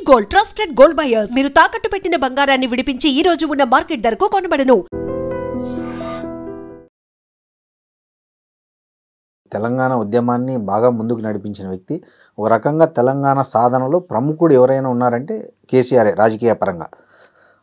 Gold trusted gold buyers మీరు తాకట్టు పెట్టిన బంగారాన్ని విడిపించి ఈ రోజు ఉన్న మార్కెట్ ధరకు కొనబడను. తెలంగాణ ఉద్యమాన్ని బాగా ముందుకు నడిపించిన వ్యక్తి, ఒక రకంగా తెలంగాణ సాధనలో ప్రముఖుడు ఎవరైనా ఉన్నారంటే కేసీఆర్ రాజకీయ పరంగా.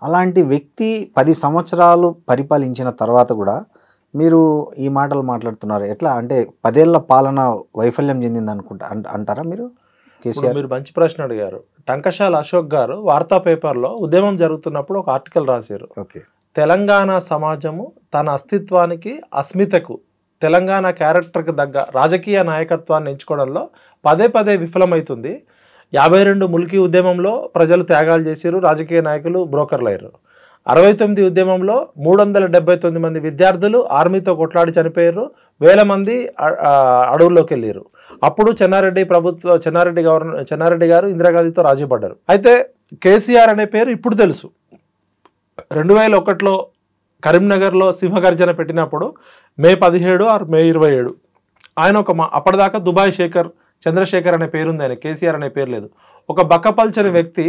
అలాంటి వ్యక్తి 10 సంవత్సరాలు పరిపాలించిన తర్వాత కూడా మీరు ఈ మాటలు మాట్లాడుతున్నారు. ఎట్లా అంటే 10 ఏళ్ల పాలన వైఫల్యం చెందింది అంటారా మీరు? కేసీఆర్ మీరు మంచి ప్రశ్న అడిగారు. టంకశాల అశోక్ గారు వార్తా పేపర్లో ఉద్యమం జరుగుతున్నప్పుడు ఒక ఆర్టికల్ రాశారు. తెలంగాణ సమాజము తన అస్తిత్వానికి అస్మితకు తెలంగాణ క్యారెక్టర్కి తగ్గ రాజకీయ నాయకత్వాన్ని ఎంచుకోవడంలో పదే విఫలమవుతుంది. 52 ముల్కీ ఉద్యమంలో ప్రజలు త్యాగాలు చేశారు, రాజకీయ నాయకులు బ్రోకర్లు అయ్యారు. 69 ఉద్యమంలో 379 మంది విద్యార్థులు ఆర్మీతో కొట్లాడి చనిపోయారు, వేల మంది అడవుల్లోకి వెళ్ళారు. అప్పుడు చెన్నారెడ్డి గారు ఇందిరాగాంధీతో రాజీ పడ్డారు. అయితే కేసీఆర్ అనే పేరు ఇప్పుడు తెలుసు. 2001లో కరీంనగర్లో సింహగర్జన పెట్టినప్పుడు మే 17 ఆర్ మే 27 ఆయన అప్పటిదాకా దుబాయ్ చంద్రశేఖర్ అనే పేరుంది, ఆయన కేసీఆర్ అనే పేరు లేదు. ఒక బక్కపల్చని వ్యక్తి,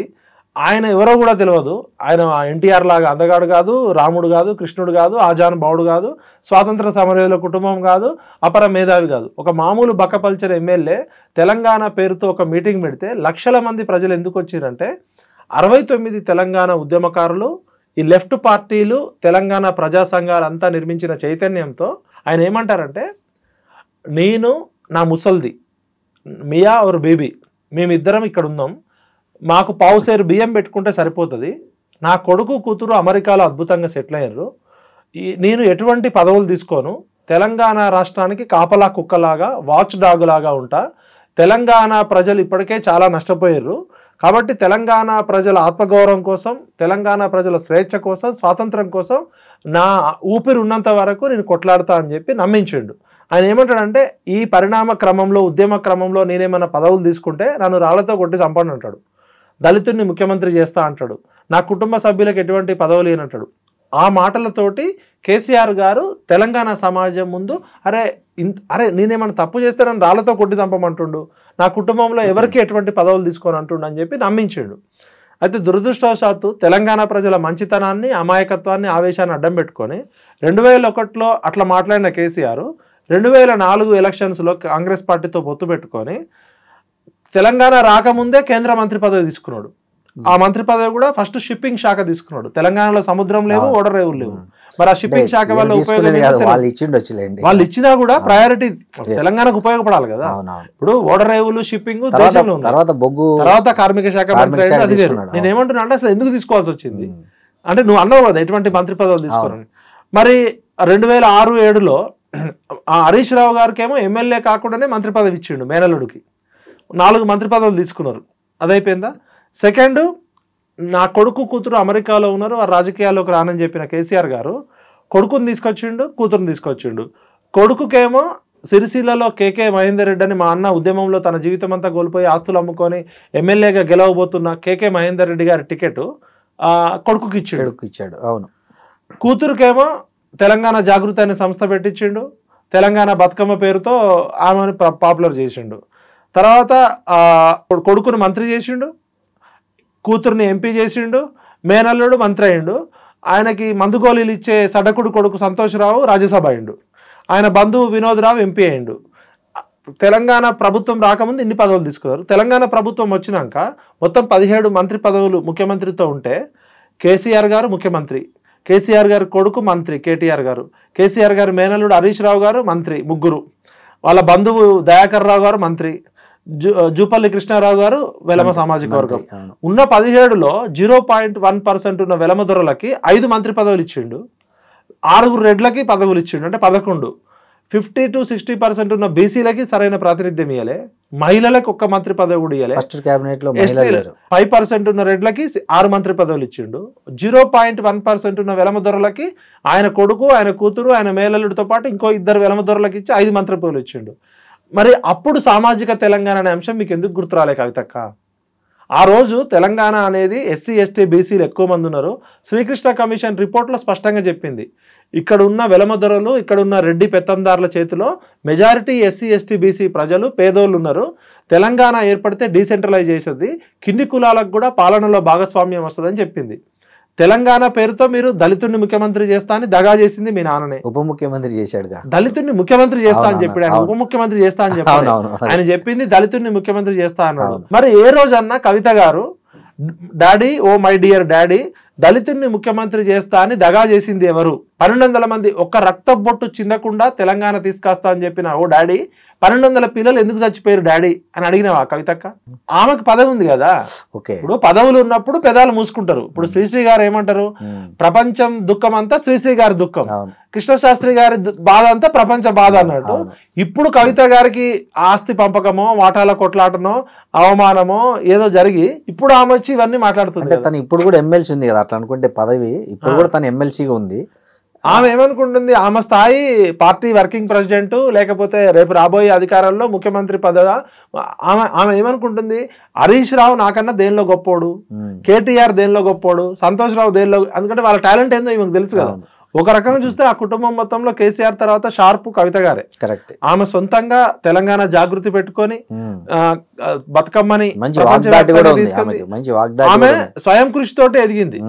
ఆయన ఎవరో కూడా తెలియదు. ఆయన ఎన్టీఆర్ లాగా అందగాడు కాదు, రాముడు కాదు, కృష్ణుడు కాదు, ఆజాన్ బావుడు కాదు, స్వాతంత్ర సమరయోధుల కుటుంబం కాదు, అపర మేధావి కాదు. ఒక మామూలు బక్కపల్చని ఎమ్మెల్యే తెలంగాణ పేరుతో ఒక మీటింగ్ పెడితే లక్షల మంది ప్రజలు ఎందుకు వచ్చారంటే 69 తెలంగాణ ఉద్యమకారులు, ఈ లెఫ్ట్ పార్టీలు, తెలంగాణ ప్రజా సంఘాలంతా నిర్మించిన చైతన్యంతో ఆయన ఏమంటారంటే, నేను నా ముసల్ది మియా और బేబీ మేమిద్దరం ఇక్కడ ఉన్నాం, మాకు పావుసేరు బియ్యం పెట్టుకుంటే సరిపోతుంది, నా కొడుకు కూతురు అమెరికాలో అద్భుతంగా సెటిల్ అయ్యారు, నేను ఎటువంటి పదవులు తీసుకోను, తెలంగాణ రాష్ట్రానికి కాపలా కుక్కలాగా వాచ్ డాగ్ లాగా ఉంటా, తెలంగాణ ప్రజలు ఇప్పటికే చాలా నష్టపోయారు, కాబట్టి తెలంగాణ ప్రజల ఆత్మగౌరవం కోసం, తెలంగాణ ప్రజల స్వేచ్ఛ కోసం, స్వాతంత్రం కోసం నా ఊపిరి ఉన్నంత వరకు నేను కొట్లాడతా అని చెప్పి నమ్మించిండు. ఆయన ఏమంటాడంటే, ఈ పరిణామ క్రమంలో ఉద్యమ క్రమంలో నేనేమన్నా పదవులు తీసుకుంటే నన్ను రాళ్లతో కొట్టి చంపండి అంటాడు, దళితుడిని ముఖ్యమంత్రి చేస్తా అంటాడు, నా కుటుంబ సభ్యులకు ఎటువంటి పదవులు లేనంటాడు. ఆ మాటలతోటి కేసీఆర్ గారు తెలంగాణ సమాజం ముందు అరే నేనేమన్నా తప్పు చేస్తే నన్ను రాళ్లతో కొట్టి చంపమంటుండు, నా కుటుంబంలో ఎవరికి ఎటువంటి పదవులు తీసుకొని అంటుండు అని చెప్పి నమ్మించాడు. అయితే దురదృష్టవశాత్తు తెలంగాణ ప్రజల మంచితనాన్ని, అమాయకత్వాన్ని, ఆవేశాన్ని అడ్డం పెట్టుకొని 2001లో అట్లా మాట్లాడిన కేసీఆర్ 2004 ఎలక్షన్స్లో కాంగ్రెస్ పార్టీతో పొత్తు పెట్టుకొని తెలంగాణ రాకముందే కేంద్ర మంత్రి పదవి తీసుకున్నాడు. ఆ మంత్రి పదవి కూడా ఫస్ట్ షిప్పింగ్ శాఖ తీసుకున్నాడు. తెలంగాణలో సముద్రం లేవు, ఓడర్ రేవులు లేవు. మరి ఆ షిప్పింగ్ శాఖ వల్ల వాళ్ళు ఇచ్చినా కూడా ప్రయారిటీ తెలంగాణకు ఉపయోగపడాలి కదా. ఇప్పుడు ఓడర్ రేవులు, షిప్పింగ్ తర్వాత కార్మిక శాఖ మంత్రి అది వేరు. నేను ఏమంటున్నా అంటే అసలు ఎందుకు తీసుకోవాల్సి వచ్చింది అంటే, నువ్వు అన్నావు కదా ఎటువంటి మంత్రి పదవులు తీసుకోవాలని. మరి 2006-7లో హరీష్ రావు గారికి ఏమో ఎమ్మెల్యే కాకుండానే మంత్రి పదవి ఇచ్చిండు, మేనల్లుడికి 4 మంత్రి పదవులు తీసుకున్నారు. అదైపోయిందా? సెకండ్, నా కొడుకు కూతురు అమెరికాలో ఉన్నారు, వారు రాజకీయాల్లోకి రానని చెప్పిన కేసీఆర్ గారు కొడుకుని తీసుకొచ్చిండు, కూతురుని తీసుకొచ్చిండు. కొడుకుకేమో సిరిసిల్లలో కేకే మహేందర్ రెడ్డి అని మా అన్న ఉద్యమంలో తన జీవితం అంతా కోల్పోయి ఆస్తులు అమ్ముకొని ఎమ్మెల్యేగా గెలవబోతున్న కేకే మహేందర్ రెడ్డి గారి టికెట్ కొడుకుకి ఇచ్చాడు. అవును. కూతురుకేమో తెలంగాణ జాగృతి అనే సంస్థ పెట్టించిండు, తెలంగాణ బతుకమ్మ పేరుతో ఆమెను పాపులర్ చేసిండు. తర్వాత కొడుకుని మంత్రి చేసిండు, కూతుర్ని ఎంపీ చేసిండు, మేనల్లుడు మంత్రి అయ్యిండు. ఆయనకి మందుగోళీలు ఇచ్చే సడకుడు కొడుకు సంతోష్రావు రాజ్యసభ అయ్యిండు, ఆయన బంధువు వినోద్రావు ఎంపీ అయ్యిండు. తెలంగాణ ప్రభుత్వం రాకముందు ఇన్ని పదవులు తీసుకున్నారు. తెలంగాణ ప్రభుత్వం వచ్చినాక మొత్తం 17 మంత్రి పదవులు ముఖ్యమంత్రితో ఉంటే కేసీఆర్ గారు ముఖ్యమంత్రి, కేసీఆర్ గారి కొడుకు మంత్రి కేటీఆర్ గారు, కేసీఆర్ గారి మేనల్లుడు హరీష్ రావు గారు మంత్రి, ముగ్గురు. వాళ్ళ బంధువు దయాకర్ రావు గారు మంత్రి, జూపల్లి కృష్ణారావు గారు వెలమ సామాజిక వర్గం. ఉన్న 17లో 0.1% ఉన్న వెలమ దొరలకి 5 మంత్రి పదవులు ఇచ్చిండు, 6 రెడ్లకి పదవులు ఇచ్చిండు, అంటే 11. 50 to 60% ఉన్న బీసీలకి సరైన ప్రాతినిధ్యం ఇవ్వలే, మహిళలకు 1 మంత్రి పదవి కూడా ఇవ్వలే. 5% ఉన్న రెడ్లకి 6 మంత్రి పదవులు ఇచ్చిండు. 0.1% ఉన్న వెలమ దొరలకి ఆయన కొడుకు, ఆయన కూతురు, ఆయన మేనల్లుడితో పాటు ఇంకో 2 వెలమ దొరలకి ఇచ్చి 5 మంత్రి పదవులు ఇచ్చిండు. మరి అప్పుడు సామాజిక తెలంగాణ అనే అంశం మీకు ఎందుకు గుర్తురాలే కవితక్క? ఆ రోజు తెలంగాణ అనేది ఎస్సీ ఎస్టీ బీసీలు ఎక్కువ మంది ఉన్నారు. శ్రీకృష్ణ కమిషన్ రిపోర్ట్లో స్పష్టంగా చెప్పింది, ఇక్కడ ఉన్న వెలమదొరలు, ఇక్కడ ఉన్న రెడ్డి పెత్తందారుల చేతిలో మెజారిటీ ఎస్సీ ఎస్టీ బీసీ ప్రజలు పేదోళ్ళు ఉన్నారు. తెలంగాణ ఏర్పడితే డీసెంట్రలైజ్ చేసేది, కింది కులాలకు కూడా పాలనలో భాగస్వామ్యం వస్తుందని చెప్పింది. తెలంగాణ పేరుతో మీరు దళితుడిని ముఖ్యమంత్రి చేస్తా అని దగా చేసింది మీ నాన్ననే. ఉప ముఖ్యమంత్రి చేశాడుగా, దళితుడిని ముఖ్యమంత్రి చేస్తా అని చెప్పాడు. ఆయన ఉప ముఖ్యమంత్రి చేస్తా అని చెప్పాడు. ఆయన చెప్పింది దళితుడిని ముఖ్యమంత్రి చేస్తా అన్నాడు. మరి ఏ రోజన్నా Kavitha garu daddy, oh my dear daddy, దళితుడిని ముఖ్యమంత్రి చేస్తా అని దగా చేసింది ఎవరు? 1200 మంది ఒక్క రక్త బొట్టు చిందకుండా తెలంగాణ తీసుకొస్తా అని చెప్పిన ఓ డాడీ, 1200 పిల్లలు ఎందుకు చచ్చిపోయారు డాడీ అని అడిగినావా కవితక్క? ఆమెకు పదవి ఉంది కదా. ఇప్పుడు పదవులు ఉన్నప్పుడు పెదాలు మూసుకుంటారు. ఇప్పుడు శ్రీశ్రీ గారు ఏమంటారు? ప్రపంచం దుఃఖం అంతా శ్రీశ్రీ గారి దుఃఖం, కృష్ణశాస్త్రి గారి బాధ అంతా ప్రపంచ బాధ అన్నట్టు. ఇప్పుడు కవిత గారికి ఆస్తి పంపకమో, వాటాల కొట్లాటనో, అవమానమో ఏదో జరిగి ఇప్పుడు ఆమె వచ్చి ఇవన్నీ మాట్లాడుతుంది. తను ఇప్పుడు కూడా ఎమ్మెల్సీ ఉంది కదా, అట్లా అనుకుంటే పదవి ఇప్పుడు కూడా తను ఎమ్మెల్సీగా ఉంది. ఆమె ఏమనుకుంటుంది? ఆమె స్థాయి పార్టీ వర్కింగ్ ప్రెసిడెంట్, లేకపోతే రేపు రాబోయే అధికారంలో ముఖ్యమంత్రి పదవి. ఆమె ఏమనుకుంటుంది? హరీష్ రావు నాకన్నా దేనిలో గొప్పోడు, కేటీఆర్ దేనిలో గొప్పోడు, సంతోష్ రావు దేనిలో, ఎందుకంటే వాళ్ళ టాలెంట్ ఏందో ఈమెకు తెలుసు కదా. ఒక రకంగా చూస్తే ఆ కుటుంబం మొత్తంలో కేసీఆర్ తర్వాత షార్ప్ కవిత గారే. ఆమె సొంతంగా తెలంగాణ జాగృతి పెట్టుకొని బతుకమ్మని ఆమె స్వయం కృషి తోటి ఎదిగింది.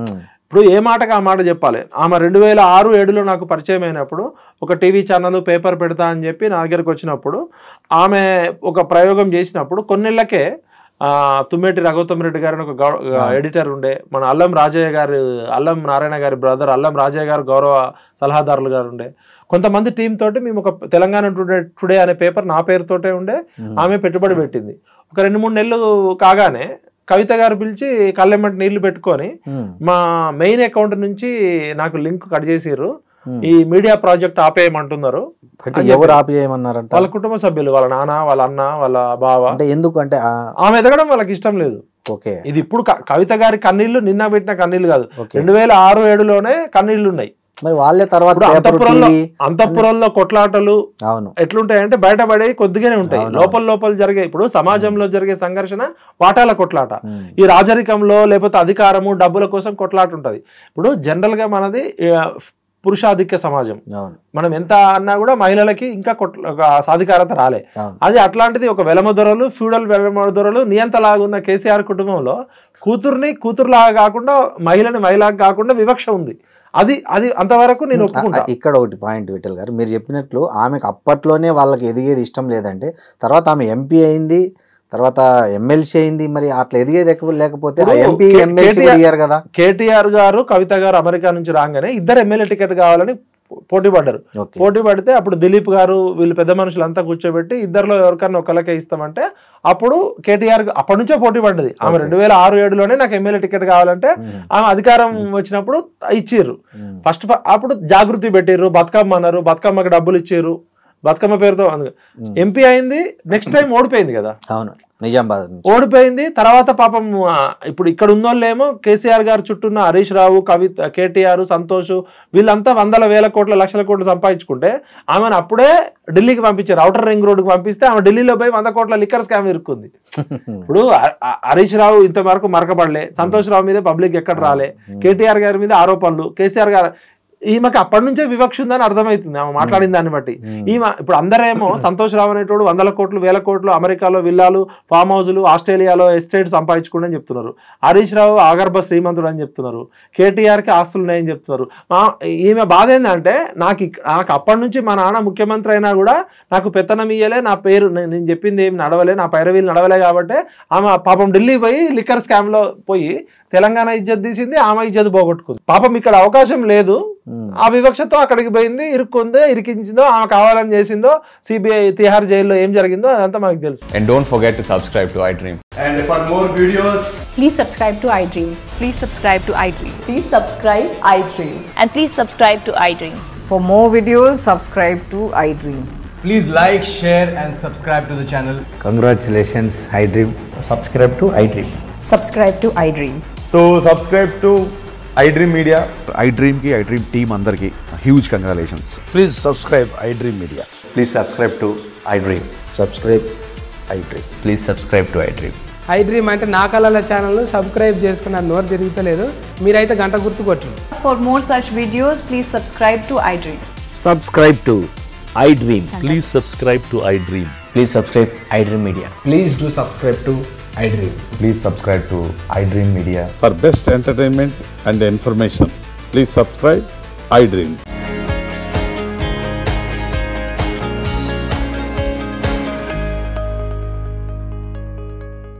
ఇప్పుడు ఏ మాటకు ఆ మాట చెప్పాలి. ఆమె 2006-7లో నాకు పరిచయం అయినప్పుడు ఒక టీవీ ఛానల్ పేపర్ పెడతా అని చెప్పి నా దగ్గరకు వచ్చినప్పుడు ఆమె ఒక ప్రయోగం చేసినప్పుడు కొన్నేళ్లకే తుమ్మేటి రఘుతమ్రెడ్డి గారిని ఒక ఎడిటర్ ఉండే, మన అల్లం నారాయణ గారి బ్రదర్ అల్లం రాజయ్య గారు గౌరవ సలహాదారులు గారు ఉండే, కొంతమంది టీం తోటి మేము ఒక తెలంగాణ టుడే అనే పేపర్ నా పేరుతోటే ఉండే. ఆమె పెట్టుబడి పెట్టింది. ఒక 2-3 నెలలు కాగానే కవిత గారు పిలిచి కళ్ళెమ్మటి నీళ్లు పెట్టుకొని మా మెయిన్ అకౌంట్ నుంచి నాకు లింక్ కట్ చేసిర్రు, ఈ మీడియా ప్రాజెక్ట్ ఆపేయమంటున్నారు. ఎవరు ఆపేయమన్నారంట? వాళ్ళ కుటుంబ సభ్యులు, వాళ్ళ నాన్న, వాళ్ళ అన్న, వాళ్ళ బావ. ఎందుకంటే ఆమె ఎదగడం వాళ్ళకి ఇష్టం లేదు. ఇది ఇప్పుడు కవిత గారి కన్నీళ్లు నిన్న పెట్టిన కన్నీళ్లు కాదు, 2006-7లోనే కన్నీళ్లు ఉన్నాయి. మరి వాళ్ళే తర్వాత అంతఃపురంలో కొట్లాటలు ఎట్లుంటాయంటే బయటపడే కొద్దిగానే ఉంటాయి, లోపల జరిగే. ఇప్పుడు సమాజంలో జరిగే సంఘర్షణ వాటాల కొట్లాట, ఈ రాజరికంలో లేకపోతే అధికారము డబ్బుల కోసం కొట్లాట ఉంటది. ఇప్పుడు జనరల్ గా మనది పురుషాధిక్య సమాజం, మనం ఎంత అన్నా కూడా మహిళలకి ఇంకా సాధికారత రాలే. అది అట్లాంటిది ఒక వెలమదొరలు, ఫ్యూడల్ వెలమదొరలు నియంతలాగున్న కేసీఆర్ కుటుంబంలో కూతురులాగా కాకుండా మహిళని మహిళగా కాకుండా వివక్ష ఉంది. అది అంతవరకు నేను ఒప్పుకుంటా. ఇక్కడ ఒకటి పాయింట్ విఠల్ గారు, మీరు చెప్పినట్లు ఆమెకు అప్పట్లోనే వాళ్ళకి ఎదిగేది ఇష్టం లేదంటే తర్వాత ఆమె ఎంపీ అయింది, తర్వాత ఎమ్మెల్సీ అయింది. మరి అట్లా ఎదిగేది లేకపోతే ఎంపీ ఎమ్మెల్సీ కదా. కేటీఆర్ గారు కవిత గారు అమెరికా నుంచి రాగానే ఇద్దరు ఎమ్మెల్యే టికెట్ కావాలని పోటీ పడ్డారు. పోటీ పడితే అప్పుడు దిలీప్ గారు వీళ్ళు పెద్ద మనుషులంతా కూర్చోబెట్టి ఇద్దరిలో ఎవరికన్నా ఒకళ్ళకే ఇస్తామంటే అప్పుడు కేటీఆర్ అప్పటి నుంచే పోటీ పడ్డది. ఆమె 2006-7లోనే నాకు ఎమ్మెల్యే టికెట్ కావాలంటే ఆమె అధికారం వచ్చినప్పుడు ఇచ్చిర్రు. ఫస్ట్ అప్పుడు జాగృతి పెట్టిర్రు, బతుకమ్మ అన్నారు, బతుకమ్మకి డబ్బులు ఇచ్చిర్రు, బతుకమ్మ పేరుతో ఎంపీ అయింది. నెక్స్ట్ టైం ఓడిపోయింది కదా, నిజామాబాద్ ఓడిపోయింది. తర్వాత పాపం ఇప్పుడు ఇక్కడ ఉన్నోళ్ళేమో కేసీఆర్ గారు చుట్టూన్న హరీష్ రావు, కవిత, కేటీఆర్, సంతోష్ వీళ్ళంతా 100,000 కోట్ల లక్షల కోట్లు సంపాదించుకుంటే ఆమెను అప్పుడే ఢిల్లీకి పంపించారు. ఔటర్ రింగ్ రోడ్డుకి పంపిస్తే ఆమె ఢిల్లీలో పోయి 100 కోట్ల లిక్కర్ స్కామ్ ఇరుక్కుంది. ఇప్పుడు హరీష్ రావు ఇంతవరకు మరకబడలే, సంతోష్ రావు మీద పబ్లిక్ ఎక్కడ రాలే, కేటీఆర్ గారి మీద ఆరోపణలు, కేసీఆర్ గారు ఈమెకి అప్పటి నుంచే వివక్ష ఉందని అర్థమవుతుంది ఆమె మాట్లాడిన దాన్ని బట్టి. ఈమె ఇప్పుడు అందరేమో సంతోష్ రావు అనేటోడు 100 కోట్లు 1000 కోట్లు అమెరికాలో విల్లాలు, ఫామ్ హౌజులు, ఆస్ట్రేలియాలో ఎస్టేట్ సంపాదించుకోండి అని చెప్తున్నారు. హరీష్ రావు ఆగర్భ శ్రీమంతుడు అని చెప్తున్నారు. కేటీఆర్కి ఆస్తులు ఉన్నాయని చెప్తున్నారు. ఈమె బాధ ఏంటంటే నాకు అప్పటి నుంచి మా నాన్న ముఖ్యమంత్రి అయినా కూడా నాకు పెత్తనం ఇయ్యలే, నా పేరు నేను చెప్పింది ఏమి నడవలే, నా పైరవీలు నడవలే కాబట్టి ఆమె పాపం ఢిల్లీ పోయి లిక్కర్ స్కామ్ లో పోయి తెలంగాణ ఇజ్జత్ తీసింది, ఆమె ఇజ్జత్ పోగొట్టుకుంది. పాపం ఇక్కడ అవకాశం లేదు, ఆ వివక్షతో అక్కడికి పోయింది, ఇరుక్కుందో, ఇరికించిందో, ఆమె కావాలని చేసిందో, సిబిఐ తిహార్ జైల్లో ఏం జరిగిందో అదంతా మనకు తెలుసు. And don't forget to subscribe to iDream. And for more videos, please subscribe to iDream. Please subscribe to iDream. Please subscribe iDream. And please subscribe to iDream. For more videos, subscribe to iDream. please like, share and subscribe to the channel. Congratulations, iDream. Subscribe to iDream. Subscribe to iDream. So subscribe to iDream Media. iDream ki iDream team andarki huge congratulations. Please subscribe iDream Media. Please subscribe to iDream. Subscribe iDream. Please subscribe to iDream. I dream అంటే నా కళల ఛానల్ను subscribe చేసుకున్న నోరు తిరుగుతలేదు. మీరైతే గంట గుర్తు కొట్టండి. For more such videos, please subscribe to iDream. Subscribe to iDream. Please subscribe to iDream. Please subscribe iDream Media. Please do subscribe to iDream. Please subscribe to iDream Media. For best entertainment and information, please subscribe iDream.